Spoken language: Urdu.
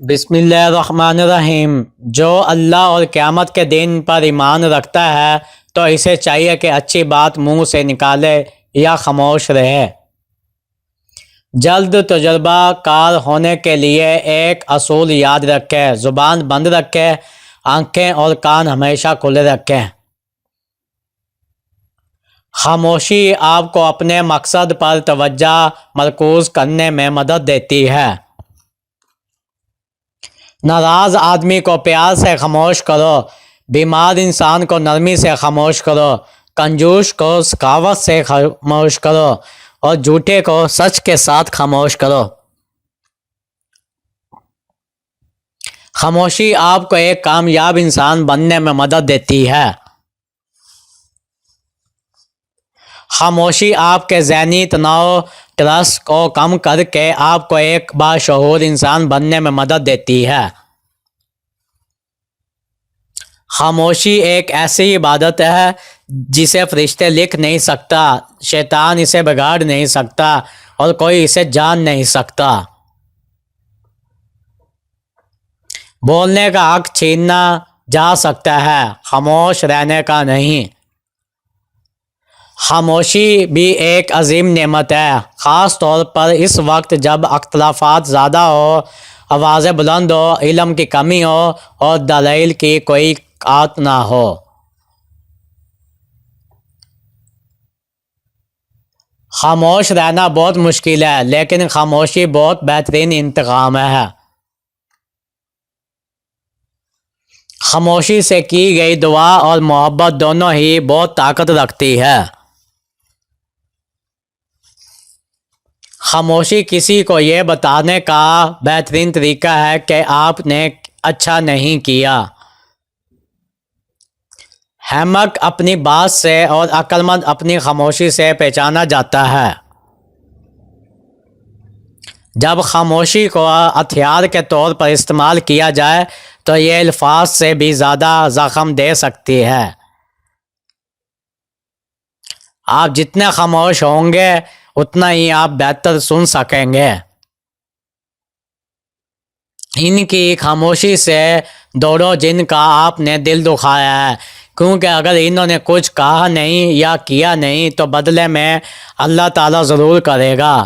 بسم اللہ الرحمن الرحیم۔ جو اللہ اور قیامت کے دن پر ایمان رکھتا ہے تو اسے چاہیے کہ اچھی بات منہ سے نکالے یا خاموش رہے۔ جلد تجربہ کار ہونے کے لیے ایک اصول یاد رکھے، زبان بند رکھے، آنکھیں اور کان ہمیشہ کھلے رکھیں۔ خاموشی آپ کو اپنے مقصد پر توجہ مرکوز کرنے میں مدد دیتی ہے۔ ناراض آدمی کو پیار سے خاموش کرو، بیمار انسان کو نرمی سے خاموش کرو، کنجوس کو سخاوت سے خاموش کرو اور جھوٹے کو سچ کے ساتھ خاموش کرو۔ خاموشی آپ کو ایک کامیاب انسان بننے میں مدد دیتی ہے۔ خاموشی آپ کے ذہنی تناؤ ٹرس کو کم کر کے آپ کو ایک باشعور انسان بننے میں مدد دیتی ہے۔ خاموشی ایک ایسی عبادت ہے جسے فرشتے لکھ نہیں سکتا، شیطان اسے بگاڑ نہیں سکتا اور کوئی اسے جان نہیں سکتا۔ بولنے کا حق چھینا جا سکتا ہے، خاموش رہنے کا نہیں۔ خاموشی بھی ایک عظیم نعمت ہے، خاص طور پر اس وقت جب اختلافات زیادہ ہو، آوازیں بلند ہو، علم کی کمی ہو اور دلائل کی کوئی قوت نہ ہو۔ خاموش رہنا بہت مشکل ہے، لیکن خاموشی بہت بہترین انتخاب ہے۔ خاموشی سے کی گئی دعا اور محبت دونوں ہی بہت طاقت رکھتی ہے۔ خاموشی کسی کو یہ بتانے کا بہترین طریقہ ہے کہ آپ نے اچھا نہیں کیا۔ احمق اپنی بات سے اور عقل مند اپنی خاموشی سے پہچانا جاتا ہے۔ جب خاموشی کو ہتھیار کے طور پر استعمال کیا جائے تو یہ الفاظ سے بھی زیادہ زخم دے سکتی ہے۔ آپ جتنے خاموش ہوں گے اتنا ہی آپ بہتر سن سکیں گے۔ ان کی خاموشی سے دوڑو جن کا آپ نے دل دکھایا ہے، کیونکہ اگر انہوں نے کچھ کہا نہیں یا کیا نہیں تو بدلے میں اللہ تعالیٰ ضرور کرے گا۔